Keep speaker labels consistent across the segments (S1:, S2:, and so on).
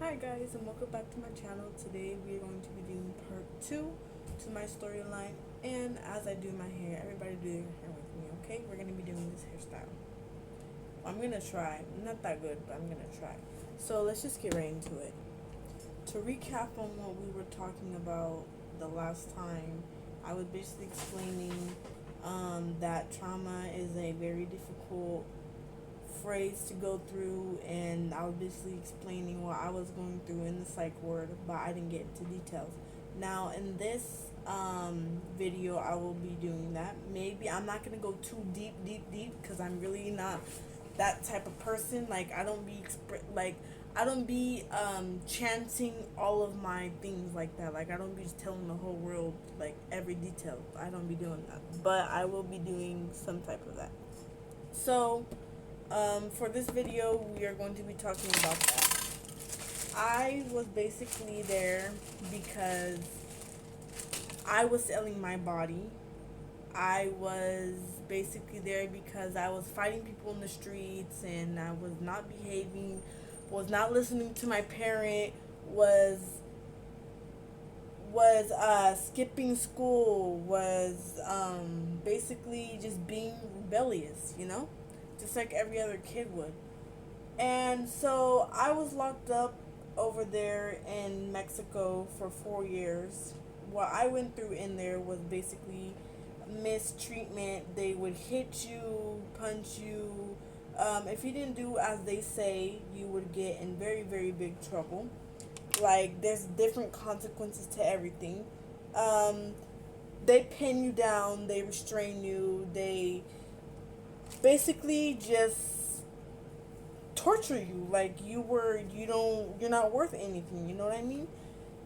S1: Hi guys, and welcome back to my channel. Today we are going to be doing part 2 to my storyline, and as I do my hair, everybody do your hair with me, okay? We're going to be doing this hairstyle. I'm going to try. I'm not that good, but I'm going to try. So let's just get right into it. To recap on what we were talking about the last time, I was basically explaining that trauma is a very difficult phrase to go through, and I was basically explaining what I was going through in the psych ward, but I didn't get into details. Now in this video I will be doing that. Maybe I'm not gonna go too deep because I'm really not that type of person. Like I don't be chanting all of my things like that. Like I don't be just telling the whole world like every detail. I don't be doing that, but I will be doing some type of that. So for this video, we are going to be talking about that. I was basically there because I was selling my body. I was basically there because I was fighting people in the streets, and I was not behaving, was not listening to my parent, was skipping school, was basically just being rebellious, just like every other kid would. And so I was locked up over there in Mexico for 4 years. What I went through in there was basically mistreatment. They would hit you, punch you. If you didn't do as they say, you would get in very, very big trouble. Like, there's different consequences to everything. They pin you down, they restrain you, they basically just torture you like you're not worth anything, you know what I mean?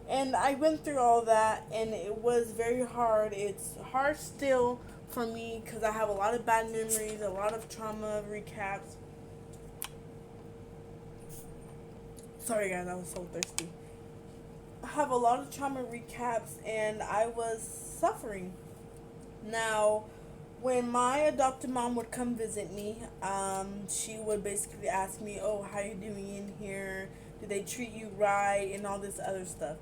S1: And I went through all that, and it was very hard. It's hard still for me because I have a lot of bad memories, a lot of trauma recaps. Sorry guys, I was so thirsty. I have a lot of trauma recaps, and I was suffering. Now, when my adopted mom would come visit me, she would basically ask me, "Oh, how you doing in here? Did they treat you right?" and all this other stuff.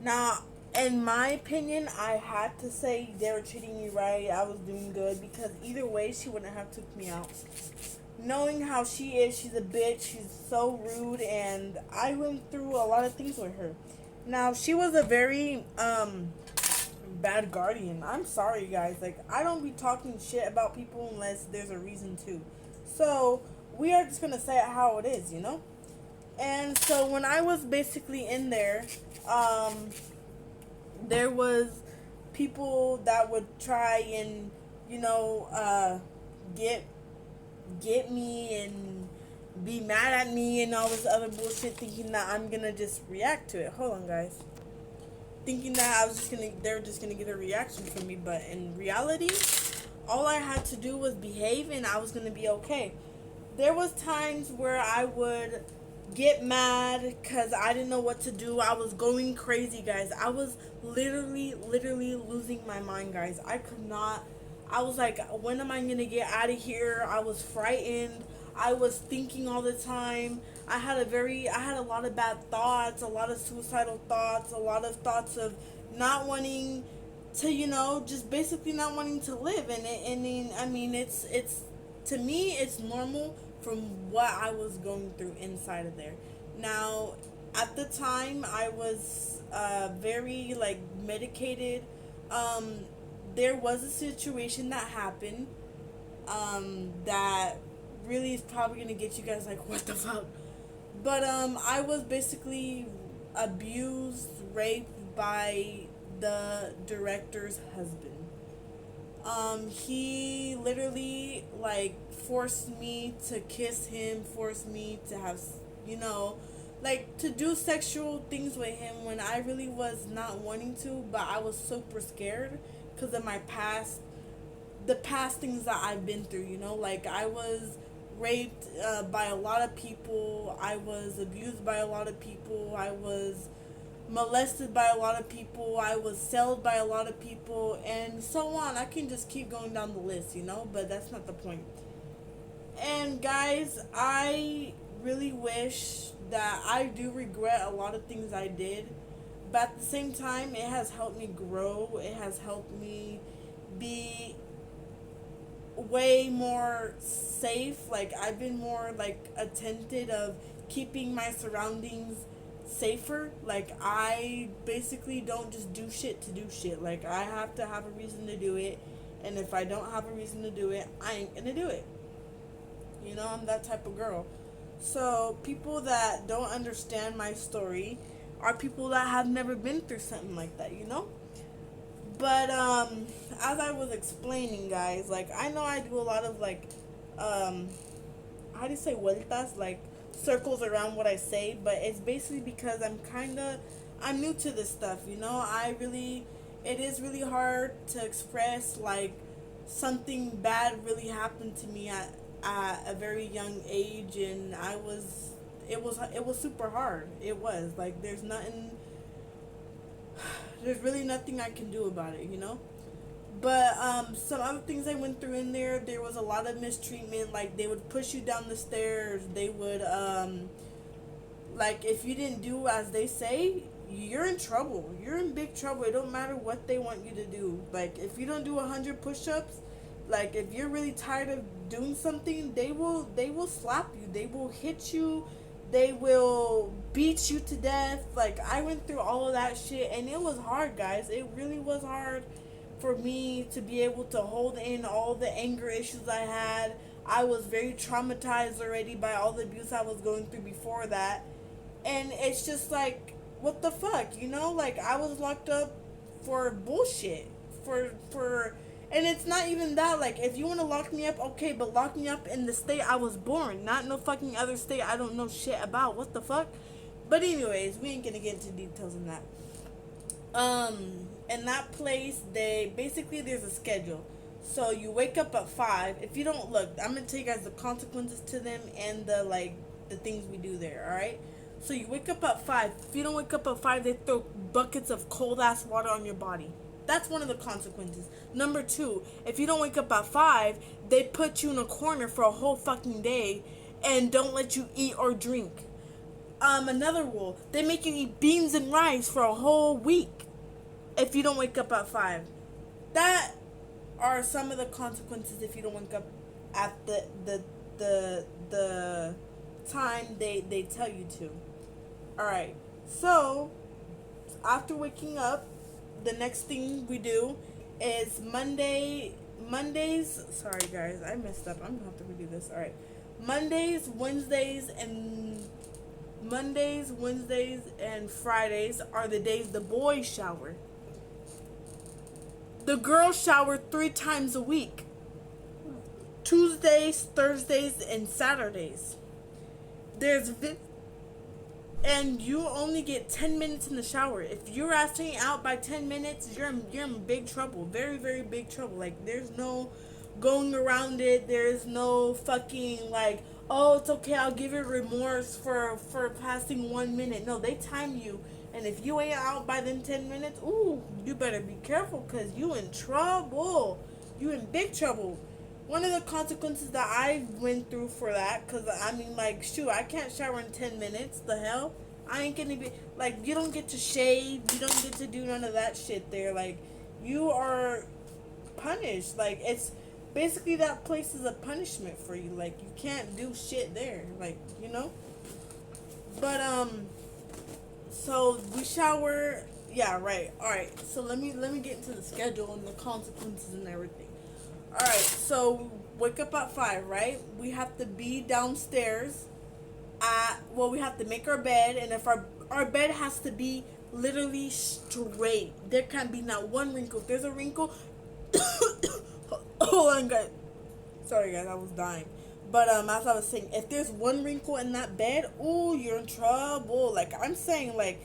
S1: Now, in my opinion, I had to say they were treating me right. I was doing good because either way, she wouldn't have took me out. Knowing how she is, she's a bitch. She's so rude, and I went through a lot of things with her. Now, she was a very bad guardian. I'm sorry, guys. Like, I don't be talking shit about people unless there's a reason to. So, we are just gonna say it how it is, you know? And so, when I was basically in there, there was people that would try and, get me and be mad at me and all this other bullshit, thinking that I'm gonna just react to it. Hold on, guys. Thinking that they were just gonna get a reaction from me, but in reality, all I had to do was behave, and I was gonna be okay. There was times where I would get mad because I didn't know what to do. I was going crazy, guys. I was literally losing my mind, guys. I was like, when am I gonna get out of here? I was frightened. I was thinking all the time. I had a lot of bad thoughts, a lot of suicidal thoughts, a lot of thoughts of not wanting to, just basically not wanting to live. And it's to me, it's normal from what I was going through inside of there. Now, at the time, I was very like medicated. There was a situation that happened that really is probably gonna get you guys like, what the fuck? But I was basically abused, raped by the director's husband. He literally like forced me to kiss him, forced me to have, like to do sexual things with him when I really was not wanting to, but I was super scared because of my past, the past things that I've been through, like I was raped by a lot of people, I was abused by a lot of people, I was molested by a lot of people, I was sold by a lot of people, and so on. I can just keep going down the list, but that's not the point. And guys, I really wish that I do regret a lot of things I did, but at the same time, it has helped me grow. It has helped me be way more safe. Like, I've been more like attentive of keeping my surroundings safer. Like, I basically don't just do shit to do shit. Like, I have to have a reason to do it, and if I don't have a reason to do it, I ain't gonna do it. You know, I'm that type of girl. So people that don't understand my story are people that have never been through something like that, you know? But as I was explaining, guys, like, I know I do a lot of like how do you say vueltas, like circles around what I say, but it's basically because I'm new to this stuff, you know? It is really hard to express like something bad really happened to me at a very young age, and it was super hard. It was like there's really nothing I can do about it, you know? But some other things I went through in there was a lot of mistreatment. Like, they would push you down the stairs. They would like, if you didn't do as they say, you're in trouble. You're in big trouble. It don't matter what they want you to do. Like, if you don't do 100 push-ups, like, if you're really tired of doing something, they will slap you. They will hit you. They will beat you to death. Like, I went through all of that shit, and it was hard, guys. It really was hard for me to be able to hold in all the anger issues I had. I was very traumatized already by all the abuse I was going through before that. And it's just like, what the fuck, you know? Like, I was locked up for bullshit. For and it's not even that. Like, if you want to lock me up, okay, but lock me up in the state I was born, not no fucking other state I don't know shit about. What the fuck? But anyways, we ain't gonna get into details on that. In that place, there's a schedule. So you wake up at 5. If you don't look, I'm gonna tell you guys the consequences to them and the things we do there. All right. So you wake up at 5. If you don't wake up at 5, they throw buckets of cold ass water on your body. That's one of the consequences. Number 2, if you don't wake up at 5, they put you in a corner for a whole fucking day and don't let you eat or drink. Another rule, they make you eat beans and rice for a whole week if you don't wake up at 5. That are some of the consequences if you don't wake up at the time they tell you to. Alright, so after waking up, the next thing we do is Mondays. Sorry guys, I messed up. I'm gonna have to redo this. Alright. Mondays, Wednesdays, and Fridays are the days the boys shower. The girls shower 3 times a week. Tuesdays, Thursdays, and Saturdays. And you only get 10 minutes in the shower. If you're asking out by 10 minutes, you're in big trouble. Very, very big trouble. Like, there's no going around it. There's no fucking, like, oh, it's okay, I'll give you remorse for passing 1 minute. No, they time you. And if you ain't out by them 10 minutes, ooh, you better be careful, because you in trouble. You in big trouble. One of the consequences that I went through for that, because, I mean, like, shoot, I can't shower in 10 minutes. The hell? I ain't gonna be, like, you don't get to shave. You don't get to do none of that shit there. Like, you are punished. Like, it's basically, that place is a punishment for you. Like, you can't do shit there. Like, you know? But, so we shower. Yeah, right. Alright, so let me get into the schedule and the consequences and everything. Alright, so wake up at 5, right? We have to be downstairs we have to make our bed, and if our bed has to be literally straight. There can't be not one wrinkle. If there's a wrinkle, oh my god. Sorry guys, I was dying. But as I was saying, if there's one wrinkle in that bed, ooh, you're in trouble. Like, I'm saying, like,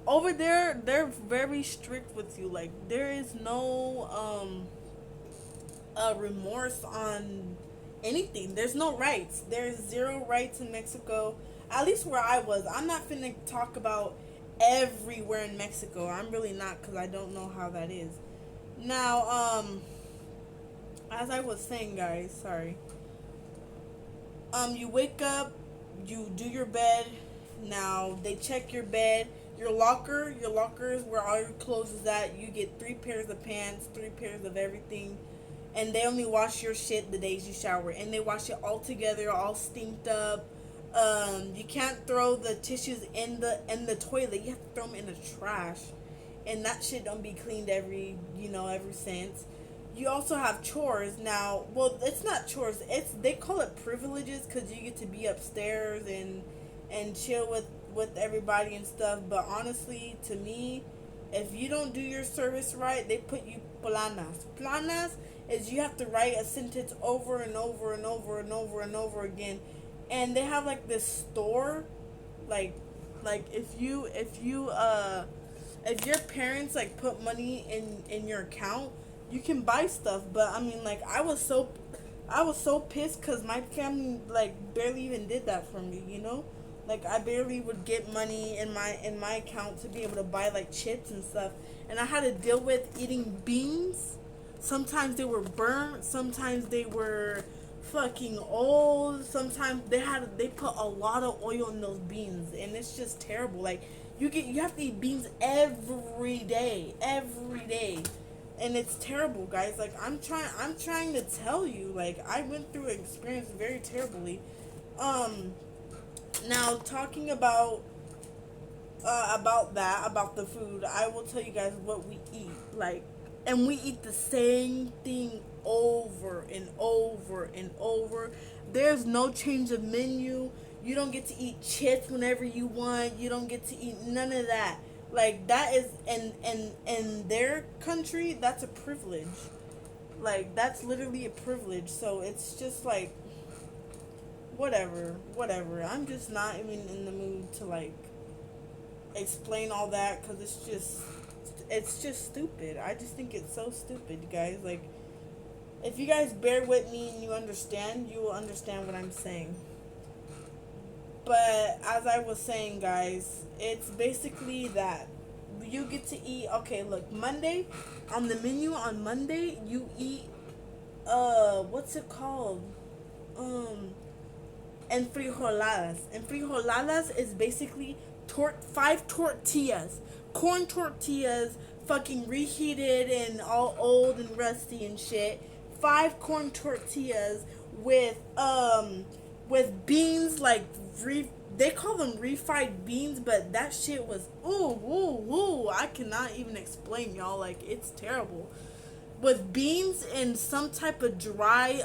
S1: over there, they're very strict with you. Like, there is no remorse on anything. There's no rights. There's 0 rights in Mexico. At least where I was. I'm not finna talk about everywhere in Mexico. I'm really not, because I don't know how that is. Now, as I was saying, guys, sorry. You wake up, you do your bed. they check your bed, your locker. Your locker is where all your clothes is at. You get 3 pairs of pants, 3 pairs of everything, and they only wash your shit the days you shower, and they wash it all together, all stinked up. You can't throw the tissues in the toilet. You have to throw them in the trash, and that shit don't be cleaned every since. You also have chores now. Well, it's not chores. They call it privileges because you get to be upstairs and chill with everybody and stuff. But honestly, to me, if you don't do your service right, they put you planas. Planas is you have to write a sentence over and over and over and over and over again, and they have like this store, like if your parents like put money in your account, you can buy stuff. But I mean, like I was so pissed because my family like barely even did that for me, like I barely would get money in my account to be able to buy like chips and stuff, and I had to deal with eating beans. Sometimes they were burnt, sometimes they were fucking old, sometimes they put a lot of oil in those beans, and it's just terrible. Like you have to eat beans every day, and it's terrible, guys. Like I'm trying to tell you, like I went through an experience very terribly. Now talking about the food, I will tell you guys what we eat. Like, and we eat the same thing over and over and over. There's no change of menu. You don't get to eat chips whenever you want. You don't get to eat none of that. Like that is in their country, that's a privilege. Like that's literally a privilege. So it's just like whatever. I'm just not even in the mood to like explain all that because it's just stupid. I just think it's so stupid, guys. Like if you guys bear with me and you will understand what I'm saying. But as I was saying, guys, it's basically that you get to eat. Okay, look, Monday on the menu on Monday you eat what's it called? Enfrijoladas. Enfrijoladas is basically 5 tortillas, corn tortillas, fucking reheated and all old and rusty and shit. 5 corn tortillas with beans, like they call them refried beans, but that shit was I cannot even explain, y'all. Like it's terrible. With beans and some type of dry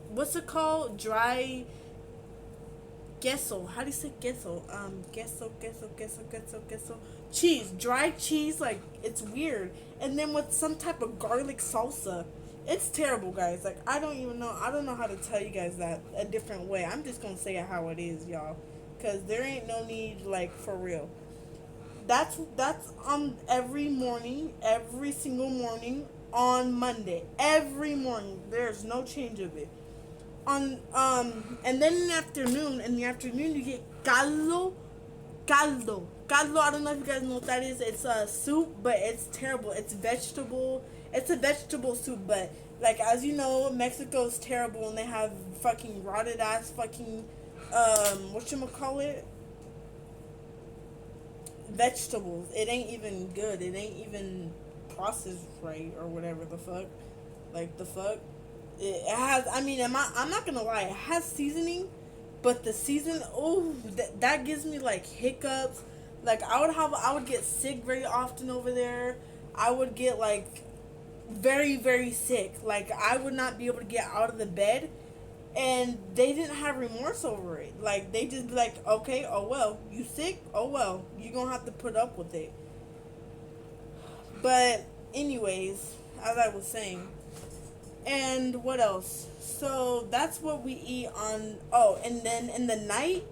S1: what's it called? Dry queso. How do you say queso? Queso. Cheese. Dry cheese, like it's weird. And then with some type of garlic salsa. It's terrible, guys. Like I don't know how to tell you guys that a different way. I'm just gonna say it how it is, y'all, because there ain't no need, like, for real. That's every morning, every single morning on Monday, every morning. There's no change of it. And then in the afternoon you get caldo. I don't know if you guys know what that is. It's a soup, but it's terrible. It's vegetable. It's a vegetable soup, but like as you know, Mexico's terrible, and they have fucking rotted ass fucking whatchamacallit? Vegetables. It ain't even good. It ain't even processed right or whatever the fuck. Like the fuck. It has. I mean, I'm not gonna lie. It has seasoning, but the season, that gives me like hiccups. Like I would get sick very often over there. I would get like very, very sick. Like I would not be able to get out of the bed, and they didn't have remorse over it. Like they just be like, okay, oh well, you sick, oh well, you gonna have to put up with it. But anyways, as I was saying, and what else? So that's what we eat on. And then in the night,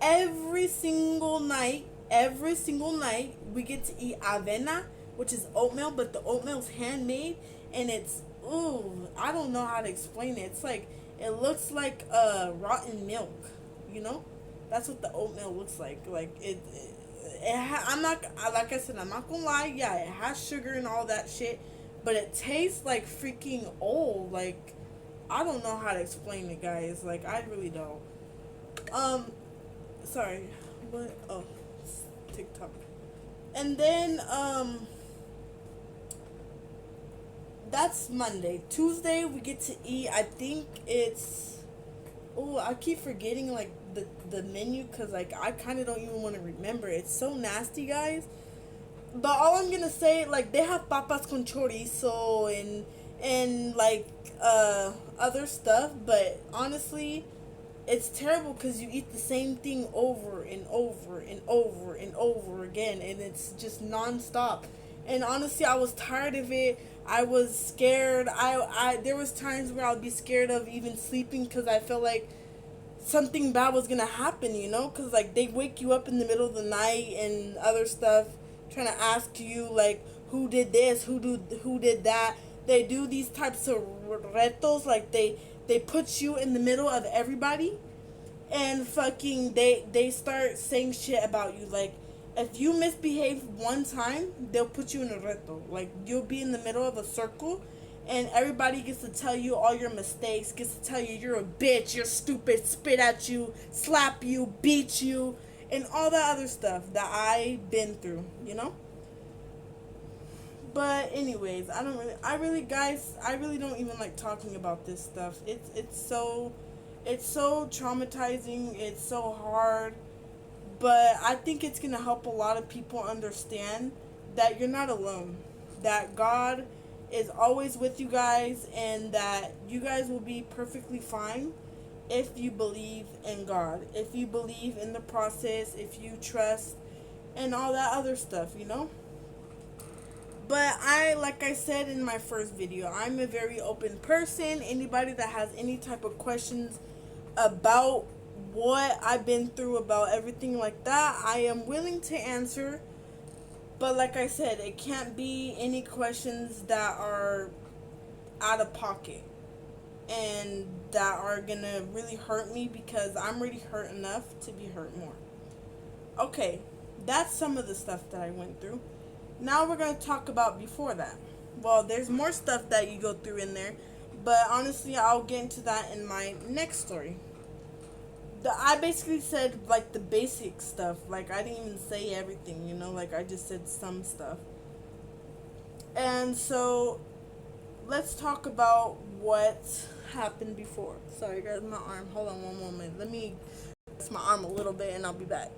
S1: every single night, we get to eat avena, which is oatmeal, but the oatmeal's handmade, and it's, I don't know how to explain it. It's like, it looks like rotten milk, That's what the oatmeal looks like. Like, I'm not, like I said, I'm not gonna lie, yeah, it has sugar and all that shit, but it tastes like freaking old. Like, I don't know how to explain it, guys. Like, I really don't. Sorry. what? Oh, it's TikTok. And then that's Monday. Tuesday we get to eat. I think it's, oh, I keep forgetting like the menu because like I kind of don't even want to remember. It's so nasty, guys. But all I'm gonna say, like, they have papas con chorizo and like other stuff. But honestly, it's terrible because you eat the same thing over and over and over and over again, and it's just nonstop. And honestly, I was tired of it. I was scared. I there was times where I'd be scared of even sleeping because I felt like something bad was gonna happen, you know? Because like they wake you up in the middle of the night and other stuff, trying to ask you like who did this, who did that. They do these types of retos, like they put you in the middle of everybody, and fucking they start saying shit about you. Like if you misbehave one time, they'll put you in a reto. Like you'll be in the middle of a circle and everybody gets to tell you all your mistakes, gets to tell you you're a bitch, you're stupid, spit at you, slap you, beat you, and all that other stuff that I've been through, you know? But anyways, I really don't even like talking about this stuff. It's so traumatizing, it's so hard, but I think it's going to help a lot of people understand that you're not alone. That God is always with you guys and that you guys will be perfectly fine if you believe in God. If you believe in the process, if you trust and all that other stuff, you know? But like I said in my first video, I'm a very open person. Anybody that has any type of questions about what I've been through, about everything like that, I am willing to answer. But like I said, it can't be any questions that are out of pocket and that are gonna really hurt me because I'm already hurt enough to be hurt more. Okay, that's some of the stuff that I went through. Now we're going to talk about before that. Well, there's more stuff that you go through in there, but honestly, I'll get into that in my next story. I basically said, like, the basic stuff. Like, I didn't even say everything, you know? Like, I just said some stuff. And so, let's talk about what happened before. Sorry, guys, my arm. Hold on one moment. Let me press my arm a little bit, and I'll be back.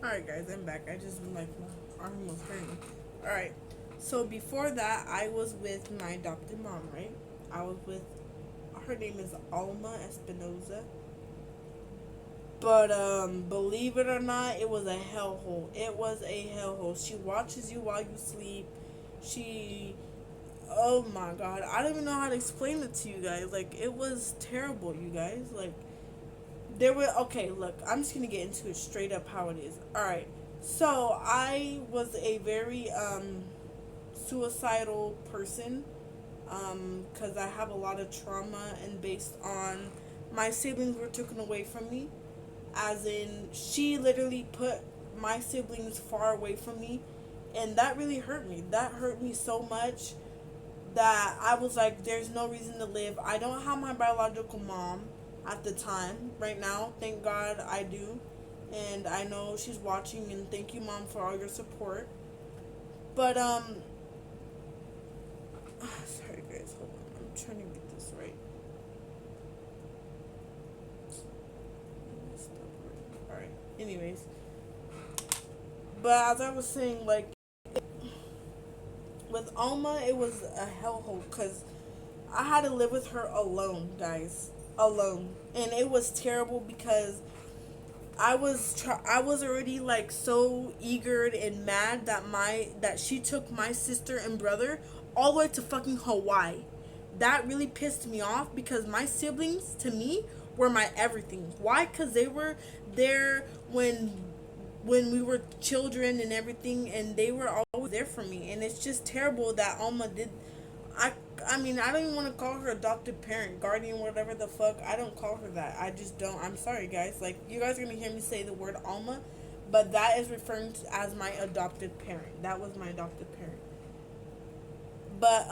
S1: Alright, guys, I'm back. I just, like, my arm was hurting. Alright, so before that, I was with my adopted mom, right? I was with, her name is Alma Espinoza. But, believe it or not, it was a hellhole. It was a hellhole. She watches you while you sleep. Oh my God. I don't even know how to explain it to you guys. Like, it was terrible, you guys. Like, okay, look, I'm just gonna get into it straight up how it is. Alright, so I was a very, suicidal person, because I have a lot of trauma, and based on my siblings were taken away from me, as in, she literally put my siblings far away from me, and that really hurt me. That hurt me so much that I was like, there's no reason to live. I don't have my biological mom at the time. Right now, thank God I do, and I know she's watching, and thank you, Mom, for all your support. But sorry guys, hold on, I'm trying to get this right. Alright, anyways, but as I was saying, like, with Alma, it was a hellhole because I had to live with her alone, guys, alone, and it was terrible because I was already like so eager and mad that she took my sister and brother all the way to fucking Hawaii. That really pissed me off because my siblings to me were my everything. Why? Because they were there when we were children and everything, and they were always there for me. And it's just terrible that Alma did. I mean, I don't even want to call her adopted parent, guardian, whatever the fuck. I don't call her that. I just don't. I'm sorry, guys. Like, you guys are going to hear me say the word Alma, but that is referring to as my adopted parent. That was my adopted parent. But,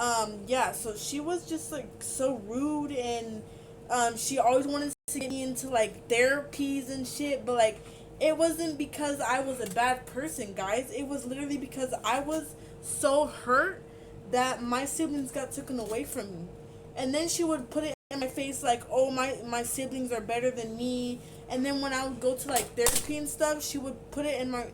S1: yeah, so she was just, like, so rude, and, she always wanted to get me into, like, therapies and shit, but, like, it wasn't because I was a bad person, guys. It was literally because I was so hurt that my siblings got taken away from me. And then she would put it in my face like, oh, my siblings are better than me. And then when I would go to like therapy and stuff, she would put it in my,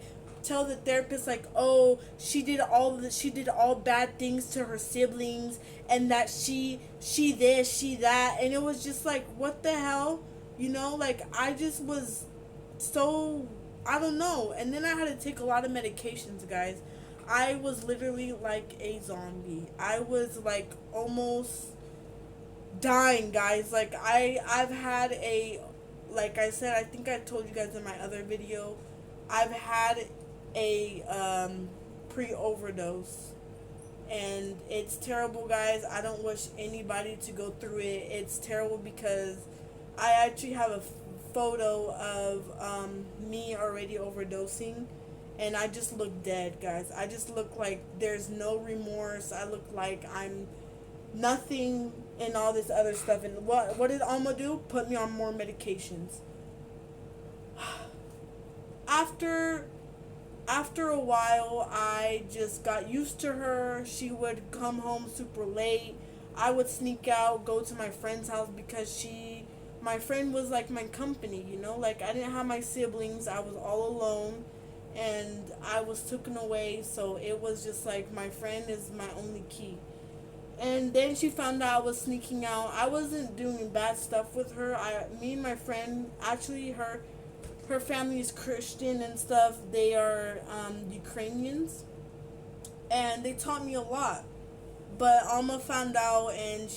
S1: tell the therapist like, oh, she did all bad things to her siblings, and that she this, she that. And it was just like, what the hell, like I just was so, I don't know. And then I had to take a lot of medications, guys. I was literally like a zombie. I was like almost dying, guys. Like I've had a, like I said, I think I told you guys in my other video, I've had a pre-overdose, and it's terrible, guys. I don't wish anybody to go through it. It's terrible because I actually have a photo of me already overdosing, and I just look dead, guys. I just look like there's no remorse. I look like I'm nothing and all this other stuff. And what did Alma do? Put me on more medications. After a while, I just got used to her. She would come home super late. I would sneak out, go to my friend's house because my friend was like my company, like I didn't have my siblings. I was all alone, and I was taken away. So it was just like my friend is my only key. And then she found out I was sneaking out. I wasn't doing bad stuff with her. Me and my friend, actually her family is Christian and stuff. They are Ukrainians, and they taught me a lot. But Alma found out, and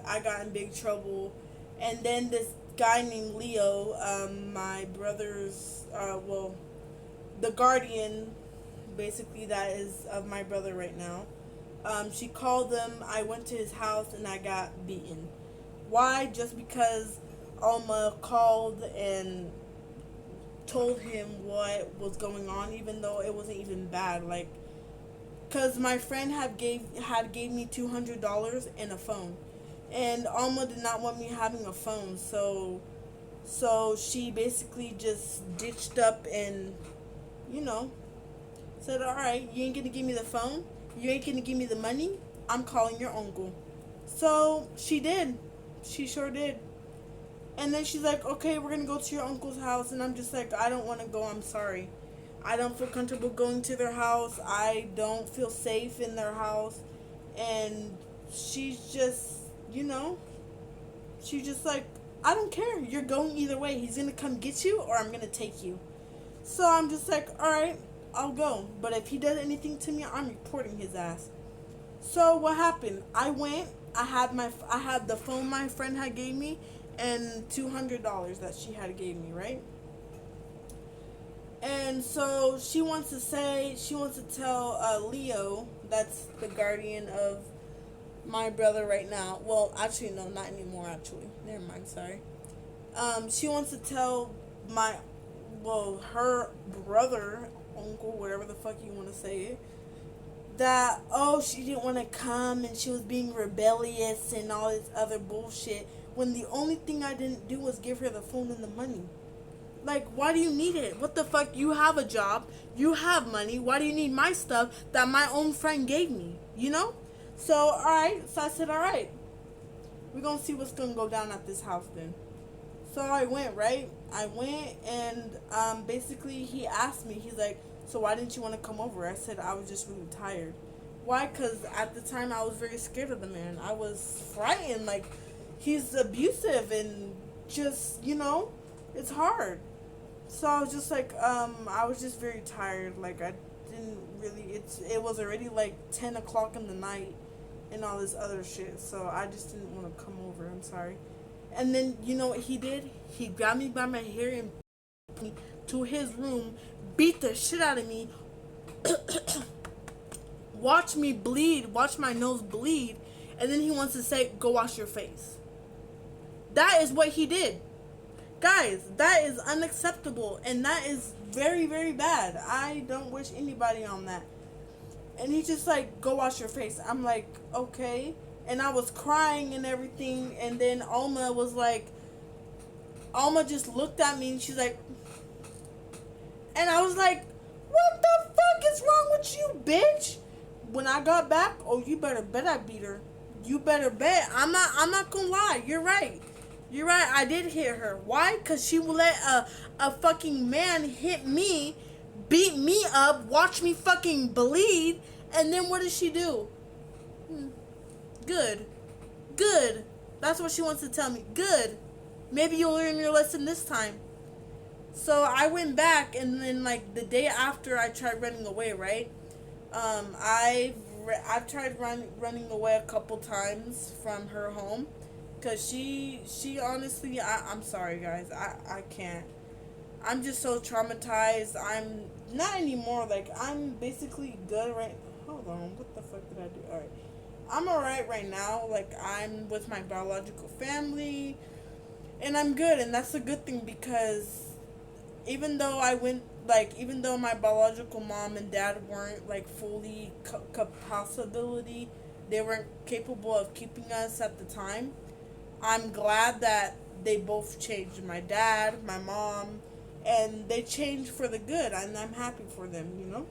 S1: I got in big trouble. And then this guy named Leo, my brother's, the guardian, basically, that is of my brother right now. She called them. I went to his house and I got beaten. Why? Just because Alma called and told him what was going on, even though it wasn't even bad. Like, cause my friend had gave me $200 and a phone, and Alma did not want me having a phone, so she basically just ditched up and, said, all right, you ain't gonna give me the phone, you ain't gonna give me the money, I'm calling your uncle. So she did. She sure did. And then she's like, okay, we're gonna go to your uncle's house. And I'm just like, I don't want to go, I'm sorry. I don't feel comfortable going to their house. I don't feel safe in their house. And she's just, she's just like, I don't care. You're going either way. He's gonna come get you or I'm gonna take you. So I'm just like, alright, I'll go. But if he does anything to me, I'm reporting his ass. So what happened? I went, I had the phone my friend had gave me, and $200 that she had gave me, right? And so she wants to tell Leo, that's the guardian of my brother right now. Well, actually, no, not anymore, actually. Never mind, sorry. She wants to tell her brother, uncle, whatever the fuck you want to say it, that, oh, she didn't want to come and she was being rebellious and all this other bullshit, when the only thing I didn't do was give her the phone and the money. Like, why do you need it? What the fuck? You have a job. You have money. Why do you need my stuff that my own friend gave me? So, alright. So I said, alright. We're going to see what's going to go down at this house then. So I went, right? I went, and basically he asked me, he's like, so why didn't you want to come over? I said, I was just really tired. Why? Because at the time I was very scared of the man. I was frightened. Like, he's abusive and just, it's hard. So I was just like, I was just very tired. Like, I didn't really, it was already like 10 o'clock in the night and all this other shit. So I just didn't want to come over. I'm sorry. And then, you know what he did? He grabbed me by my hair and put me to his room, beat the shit out of me, watch me bleed, watch my nose bleed, and then he wants to say, go wash your face. That is what he did. Guys, that is unacceptable, and that is very, very bad. I don't wish anybody on that. And he's just like, go wash your face. I'm like, okay. And I was crying and everything, and then Alma just looked at me, and she's like, And I was like, what the fuck is wrong with you, bitch? When I got back, oh, you better bet I beat her. You better bet. I'm not gonna lie. You're right. You're right. I did hit her. Why? Because she would let a fucking man hit me, beat me up, watch me fucking bleed, and then what does she do? Good. Good. That's what she wants to tell me. Good. Maybe you'll learn your lesson this time. So I went back, and then like the day after I tried running away, right? I've tried running away a couple times from her home, cause she honestly, I'm sorry guys, I can't. I'm just so traumatized. I'm not anymore. Like I'm basically good right. Hold on, what the fuck did I do? All right, I'm alright right now. Like I'm with my biological family, and I'm good, and that's a good thing because even though even though my biological mom and dad weren't like fully capability, they weren't capable of keeping us at the time. I'm glad that they both changed. My dad, my mom, and they changed for the good, and I'm happy for them.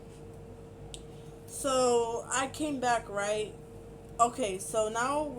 S1: So I came back, right? Okay, so now